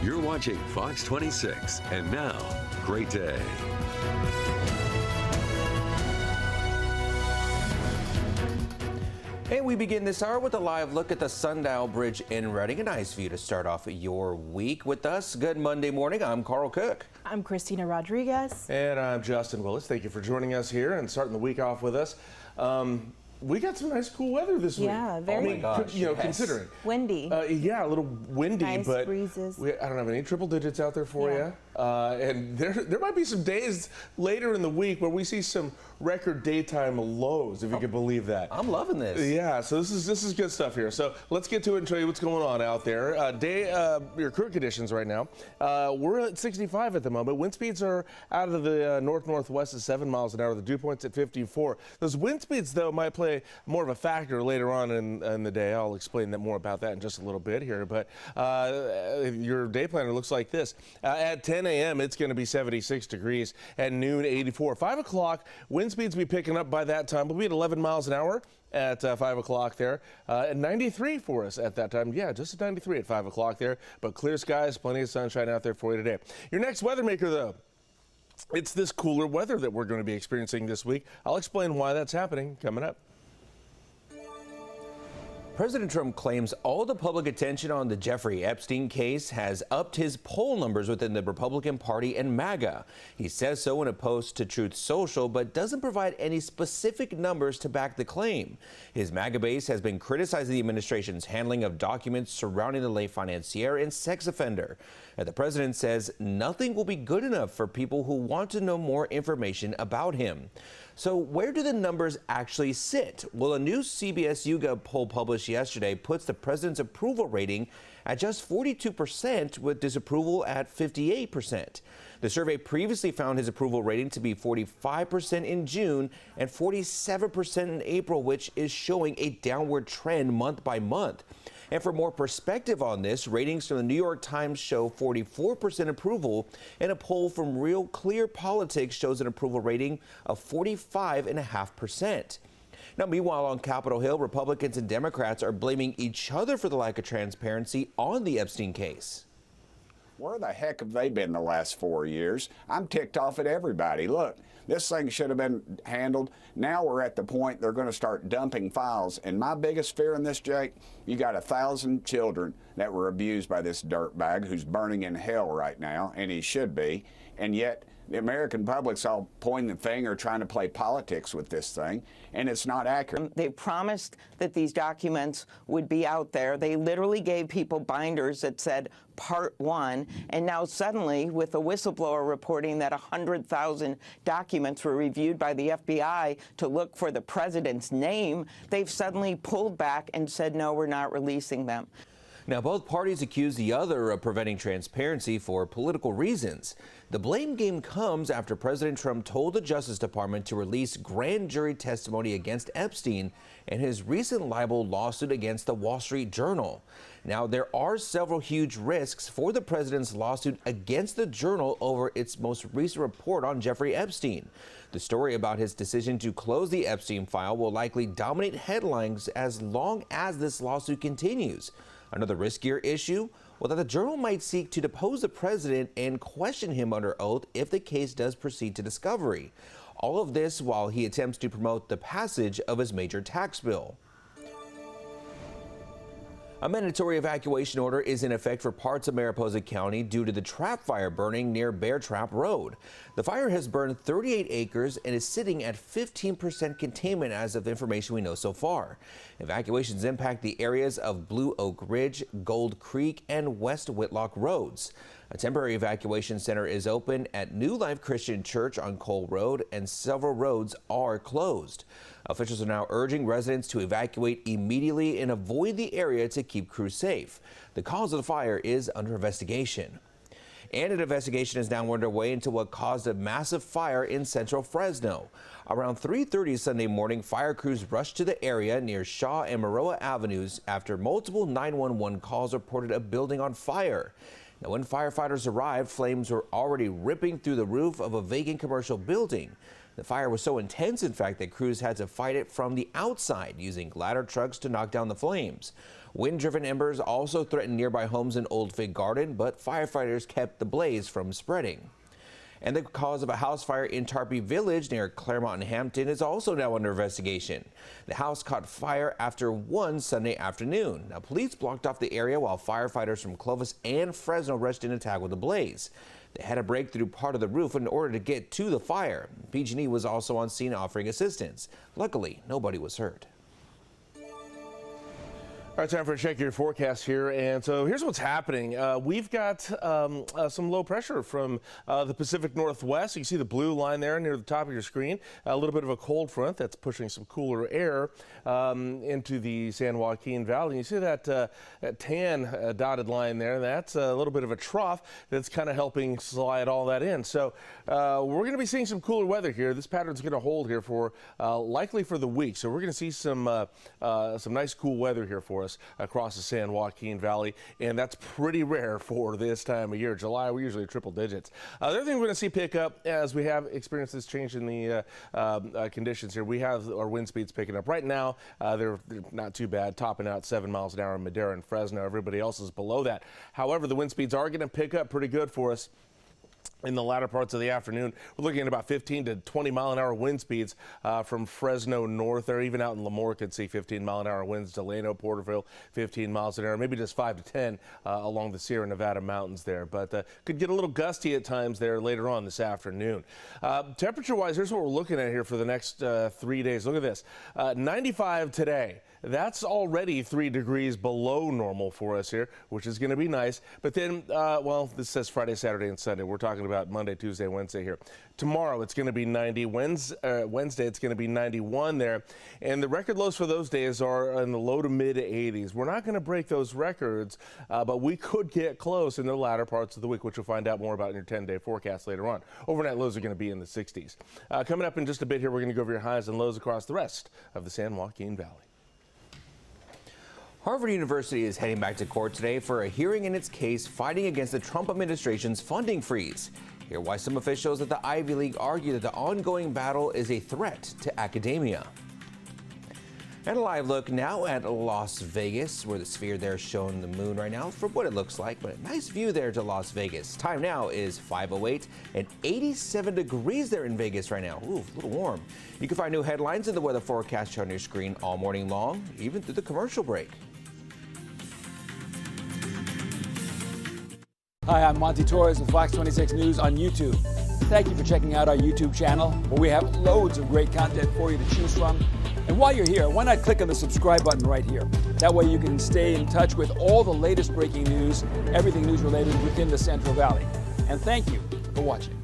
You're watching Fox 26, and now, great day. And we begin this hour with a live look at the Sundial Bridge in Redding. A nice view to start off your week with us. Good Monday morning. I'm Carl Cook. I'm Christina Rodriguez. And I'm Justin Willis. Thank you for joining us here and starting the week off with us. We got some nice cool weather this week. Yeah, very. Oh my gosh, yes. Considering. Windy. Yeah, a little windy, nice but breezes. I don't have any triple digits out there for you. And there might be some days later in the week where we see some record daytime lows, if you could believe that. I'm loving this. Yeah, so this is good stuff here. So let's get to it and show you what's going on out there. Your current conditions right now. We're at 65 at the moment. Wind speeds are out of the north-northwest at 7 miles an hour. The dew point's at 54. Those wind speeds, though, might play more of a factor later on in the day. I'll explain that more about that in just a little bit here. But your day planner looks like this. At 10 a.m., it's going to be 76 degrees. At noon, 84. 5 o'clock, wind speeds will be picking up by that time. We'll be at 11 miles an hour at 5 o'clock there. And 93 for us at that time. Yeah, just at 93 at 5 o'clock there. But clear skies, plenty of sunshine out there for you today. Your next weather maker, though, it's this cooler weather that we're going to be experiencing this week. I'll explain why that's happening coming up. President Trump claims all the public attention on the Jeffrey Epstein case has upped his poll numbers within the Republican Party and MAGA. He says so in a post to Truth Social, but doesn't provide any specific numbers to back the claim. His MAGA base has been criticizing the administration's handling of documents surrounding the late financier and sex offender. And the president says nothing will be good enough for people who want to know more information about him. So where do the numbers actually sit? Well, a new CBS YouGov poll published yesterday puts the president's approval rating at just 42%, with disapproval at 58%. The survey previously found his approval rating to be 45% in June and 47% in April, which is showing a downward trend month by month. And for more perspective on this, ratings from the New York Times show 44% approval, and a poll from Real Clear Politics shows an approval rating of 45.5%. Now, meanwhile, on Capitol Hill, Republicans and Democrats are blaming each other for the lack of transparency on the Epstein case. Where the heck have they been the last 4 years? I'm ticked off at everybody. Look, this thing should have been handled. Now we're at the point they're going to start dumping files. And my biggest fear in this, Jake, you got 1,000 children that were abused by this dirtbag who's burning in hell right now, and he should be. And yet the American public's all pointing the finger, trying to play politics with this thing, and it's not accurate. They promised that these documents would be out there. They literally gave people binders that said Part 1, and now suddenly, with a whistleblower reporting that 100,000 documents were reviewed by the FBI to look for the president's name, they've suddenly pulled back and said, no, we're not releasing them. Now, both parties accuse the other of preventing transparency for political reasons. The blame game comes after President Trump told the Justice Department to release grand jury testimony against Epstein and his recent libel lawsuit against the Wall Street Journal. Now, there are several huge risks for the president's lawsuit against the Journal over its most recent report on Jeffrey Epstein. The story about his decision to close the Epstein file will likely dominate headlines as long as this lawsuit continues. Another riskier issue? Well, that the Journal might seek to depose the president and question him under oath if the case does proceed to discovery. All of this while he attempts to promote the passage of his major tax bill. A mandatory evacuation order is in effect for parts of Mariposa County due to the trap fire burning near Bear Trap Road. The fire has burned 38 acres and is sitting at 15% containment as of the information we know so far. Evacuations impact the areas of Blue Oak Ridge, Gold Creek, and West Whitlock roads. A temporary evacuation center is open at New Life Christian Church on Cole Road, and several roads are closed. Officials are now urging residents to evacuate immediately and avoid the area to keep crews safe. The cause of the fire is under investigation. And an investigation is now underway into what caused a massive fire in central Fresno. Around 3:30 Sunday morning, fire crews rushed to the area near Shaw and Maroa Avenues after multiple 911 calls reported a building on fire. Now, when firefighters arrived, flames were already ripping through the roof of a vacant commercial building. The fire was so intense, in fact, that crews had to fight it from the outside using ladder trucks to knock down the flames. Wind-driven embers also threatened nearby homes in Old Fig Garden, but firefighters kept the blaze from spreading. And the cause of a house fire in Tarpey Village near Claremont and Hampton is also now under investigation. The house caught fire after 1 Sunday afternoon. Now, police blocked off the area while firefighters from Clovis and Fresno rushed in to tackle the blaze. They had to break through part of the roof in order to get to the fire. PG&E was also on scene offering assistance. Luckily, nobody was hurt. All right, time for a check your forecast here. And so here's what's happening. We've got some low pressure from the Pacific Northwest. You can see the blue line there near the top of your screen. A little bit of a cold front that's pushing some cooler air into the San Joaquin Valley. You see that tan dotted line there. That's a little bit of a trough that's kind of helping slide all that in. So we're going to be seeing some cooler weather here. This pattern's going to hold here for likely for the week. So we're going to see some nice cool weather here for us across the San Joaquin Valley, and that's pretty rare for this time of year. July, we're usually triple digits. The other thing we're going to see pick up as we have experienced this change in the conditions here, we have our wind speeds picking up. Right now, they're not too bad, topping out 7 miles an hour in Madera and Fresno. Everybody else is below that. However, the wind speeds are going to pick up pretty good for us in the latter parts of the afternoon. We're looking at about 15 to 20 mile an hour wind speeds from Fresno north there. Even out in Lemoore could see 15 mile an hour winds. Delano, Porterville, 15 miles an hour, maybe just 5 to 10 along the Sierra Nevada mountains there. But could get a little gusty at times there later on this afternoon. Temperature wise, here's what we're looking at here for the next 3 days. Look at this, 95 today. That's already 3 degrees below normal for us here, which is going to be nice. But then, well, this says Friday, Saturday, and Sunday. We're talking about Monday, Tuesday, Wednesday here. Tomorrow, it's going to be 90. Wednesday, it's going to be 91 there. And the record lows for those days are in the low to mid 80s. We're not going to break those records, but we could get close in the latter parts of the week, which you'll find out more about in your 10-day forecast later on. Overnight lows are going to be in the 60s. Coming up in just a bit here, we're going to go over your highs and lows across the rest of the San Joaquin Valley. Harvard University is heading back to court today for a hearing in its case fighting against the Trump administration's funding freeze. Hear why some officials at the Ivy League argue that the ongoing battle is a threat to academia. And a live look now at Las Vegas, where the Sphere there is showing the moon right now for what it looks like. But a nice view there to Las Vegas. Time now is 5:08 and 87 degrees there in Vegas right now. Ooh, a little warm. You can find new headlines in the weather forecast on your screen all morning long, even through the commercial break. Hi, I'm Monty Torres with Fox 26 News on YouTube. Thank you for checking out our YouTube channel, where we have loads of great content for you to choose from. And while you're here, why not click on the subscribe button right here? That way you can stay in touch with all the latest breaking news, everything news related within the Central Valley. And thank you for watching.